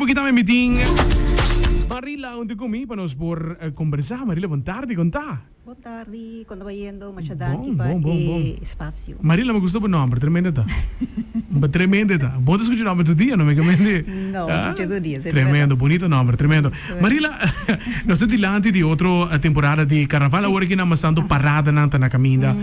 porque também me tinha. Marila, onde comi para nós por conversar. Marila, boa tarde, conta. Boa tarde, quando vai indo, Machadante, bom. espaço. Marila, me gostou o nome, tremendo tá. Tremendo tá. Bom escutar o nome do dia, não me comende? Não, escuta do dia. Tremendo, bonito nome, tremendo. Marila, nós estamos diante de outra temporada de carnaval, agora que nós estamos parada na caminha.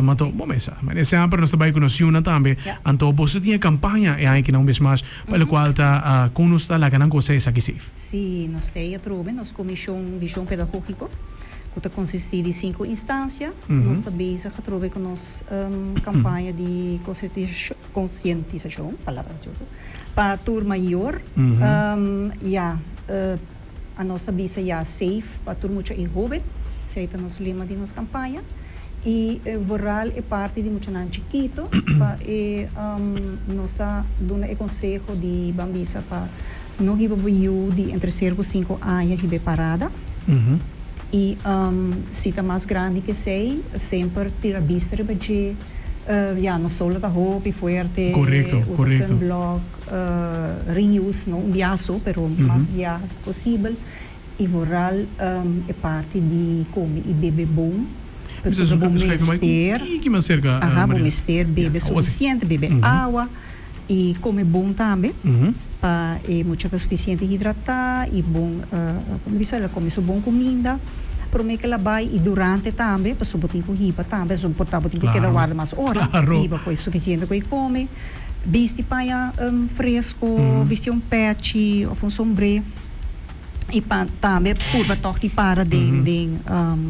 Mas bom, mas sempre nós também conhecemos também. Então, você tinha campanha e aí que não mesmo mais, pelo qual está conosco lá que não consegue aqui safe. Sim, nós temos nós comissão visão pedagógico. Que consiste de 5 instâncias. Nós também trabalhamos com nossa campanha de conscientização, palavras para a turma maior. A nossa visa é safe para a turma muito jovem. Esse é o nosso lema de nossa campanha. E rural é parte de muito chiquito. Nós estamos dando o conselho de Bambisa para não ir de entre 0 e 5 anos de parada. E se está mais grande que sei, sempre tira vista de não só da roupa e forte, usa sunblock, reuse, não viajo, mas mais viajes possível. E rural é parte de comer e beber bom. Pessoas bom mister, bom mister, beber suficiente, beber água e comer bom também. E muito suficiente hidratar e bom, comer bom comida. Para mim que ela vai e durante também, para botar com riba também, para botar com cada guarda mais hora, riba com suficiente com come, veste para fresco, veste patch ou sombrero e também curva toque para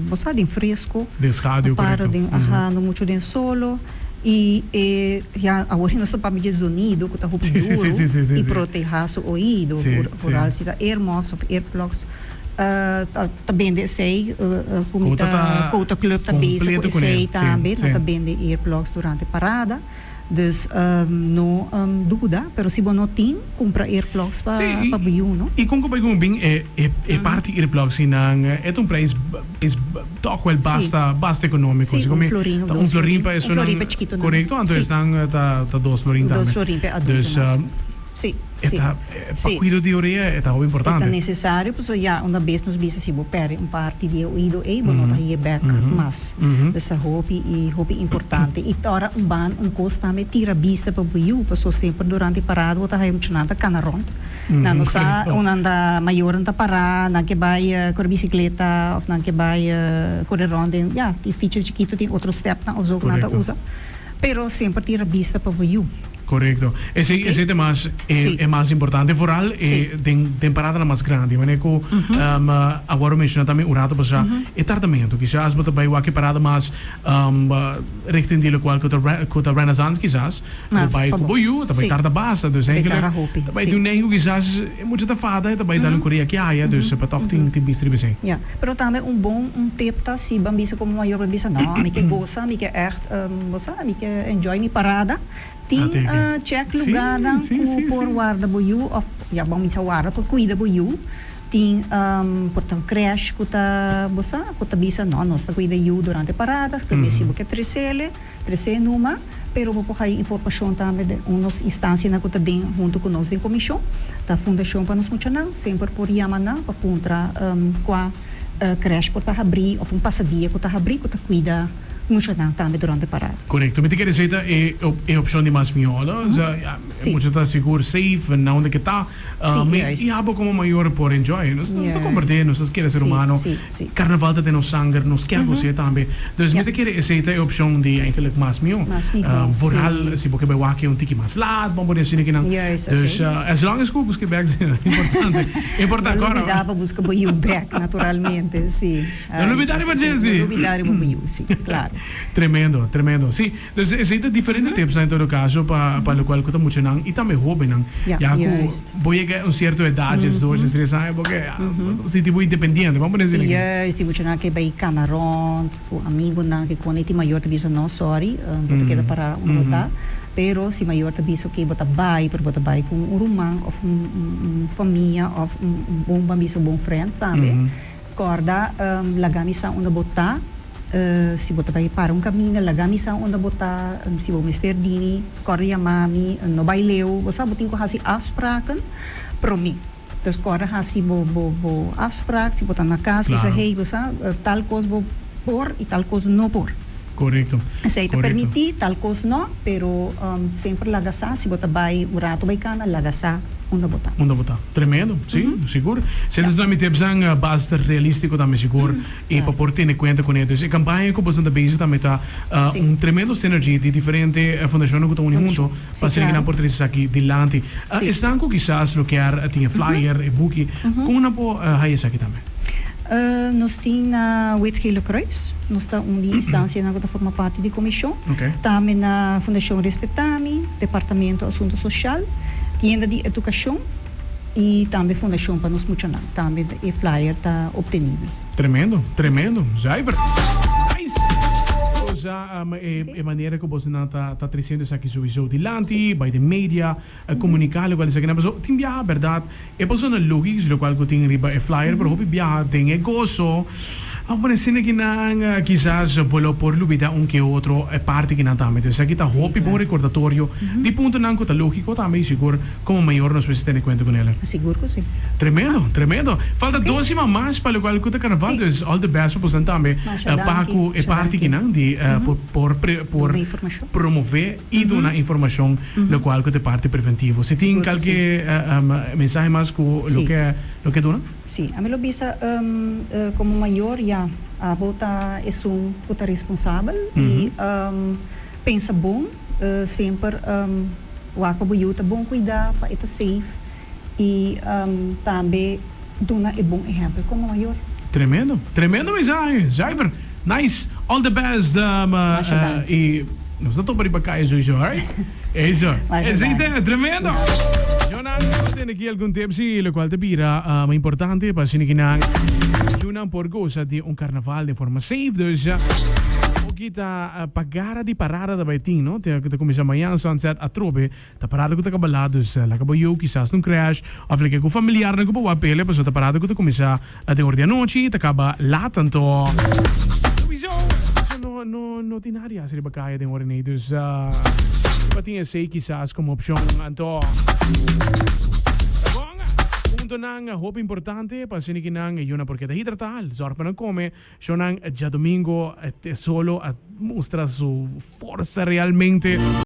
você de fresco, para no muito de solo. E agora nós estamos para medir sonido, que está roupa duro, e proteger o ouvido, por algo se dá airmuffs ou airplugs. Também sei, o clube também sei também, também de earplugs durante a parada. Dus não dúvida, mas se você não tem, compra earplugs para o não? E como vai com bem é parte earplugs é um preço toch wel basta econômico. Sim, um florim para isso chiquito. Correto, então estão tá 2 florim também. 2 florim para adulto. Sim. Para cuidar de orelha é muito importante. É necessário, porque uma vez nos bisa se perde parte de ouvido e não está aí back mas essa roupa é importante. E agora custo também tira vista para o porque sempre durante a parada está aí muito nada canaront. Não nos anda maior anda parar, não que vai com a bicicleta ou não que vai correr ronda, tem fichas de quito tem outro step não usa nada usa. Pero sempre tira vista para o Correcto. Esse é mais importante. Foral é temporada mais grande. Mas agora mencionar também o rato para é tratamento. Quizás você vai aqui parada mais rectangular qual que a Renaissance quizás. Vai com boiu, também tarda basta. Dus eigenlijk vai doen nem quizás muito da fada, também dar um coreia que há, dus para toch tem distribuição. Ja, pero também bom tip tá se bambisa como maior bambisa não, me que gosta, me que echt, me que enjoy mi parada. Tem check lugar por guarda boiu of bambisa guarda por cuida boiu. Tem portanto crash que tá bisa não, nós tá cuida you durante paradas, permissivo que trecele numa, pero vou pôr informação também de umas instâncias na que tá junto com nós em comissão, da fundação para nos funcionar, sempre por Yamana para contra qua crash por tá abrir ou passadia que tá abrir que tá cuida muito também durante a parada. Correto. Mas quer dizer é opção de mais miolo, muito está seguro, safe, não onde que está. E há como maior por enjoy. Nós estamos convertendo, nós queremos ser humano. Carnaval tem no sangue, nós queremos ser também. Então, mas quer dizer é opção de eigenlijk mais miolo. Vooral se você vai aqui tiki mais laat, vamos poder assim que não. Dus as long as cookos que back importante. Importante agora. Não dá para buscar o back naturalmente, sim. Não novidade para dizer. Novidade para o sim, claro. Tremendo. Sim, dus é diferente tempos em todo caso para o qual que estamos funcionando e também jovem, não? Já vou chegar a certa idade, as 2, 3 anos, porque se tipo independente, vamos dizer assim. Sim, se funcionar que vai canaron, o amigo não que quando é maior te não, sorry, porque queda para botar. Pero si maior te biso que bota bai com rumang of família of bom bambiso bom friend, sabe? Corda lagami sa onda botar si bota vai para caminho, lagami sa onda botar si bom mister dini, corda mami, no baileu, você botin com hasi afspraken pro mim. Dus agora assim bo afspraak, se botar na casa, Claro. você hey, você tal coisa vou pôr e tal coisa não pôr. Correcto. Se te permitir tal coisa não, pero sempre lagasa, se botar vai o rato vai cana, lagasa onde botar. Onde botar. Tremendo, sim, seguro. Se eles também têm base realístico também seguro e para pôr ter conta com eles. E campanha que você também também está tremendo sinergia de diferentes fundações que estão juntos para seguir a portar isso aqui dilante. Estão com quizás lo que tinha flyer e book, como não pode isso aqui também. Nós temos na Wetgele Kruis, nós temos uma instância que forma parte da comissão. Também na Fundação Respetami, Departamento de Assunto Social, Tienda de Educação e também Fundação para nos funcionar. Também o flyer está obtenível. Tremendo, tremendo. Zuiver. Nice. Já a maneira que você está trazendo isso aqui sowieso dilante, by the media, comunicar com eles aqui na pessoa. Tem a verdade, é para uma lógica, lo qual que tem riba é flyer, pero hopi biya tem gozo. Agora sim que não quizás por lubida que outro parte que não também. Então aqui está hopi bom recordatório. De ponto não que está lógico também seguro como maior nós precisamos ter conta com ela. Seguro que sim. Tremendo, tremendo. Falta dois mais para o qual que está carnaval, dus all the best para você também. Paco é parte que não de por promover e dar informação no qual que é parte preventivo. Se tem qualquer mensagem mais que lo que dona? Sim, a minha bisa como maior já a bota é puta responsável e pensa bom sempre o acabo yuta bom cuidar para estar safe e também dona é bom exemplo como maior. Tremendo, tremendo mensagem, Zuiver. Nice, all the best. E nós estamos para ir para cá, isso, alright? É isso, é tremendo. Tem aqui algum tempo, o qual te vira importante para sinignar yun por goza de carnaval de forma safe. Dus o kita pagara di parada da baiting, no? Te começa amanhã sunset a trobe, ta parada que ta cabalado, la caboyo quizás num crash, ou que com familiar não com pele, mas ta parada que ta começa a de ordem à noite, ta acaba lá tanto. No tem nada a ser bacana de ordem, dus patinha sei quizás como opção, então nang hope importante para sinikinang yun porque te hidratal zorg pa nang come sonang ya domingo solo a mostrar su fuerza realmente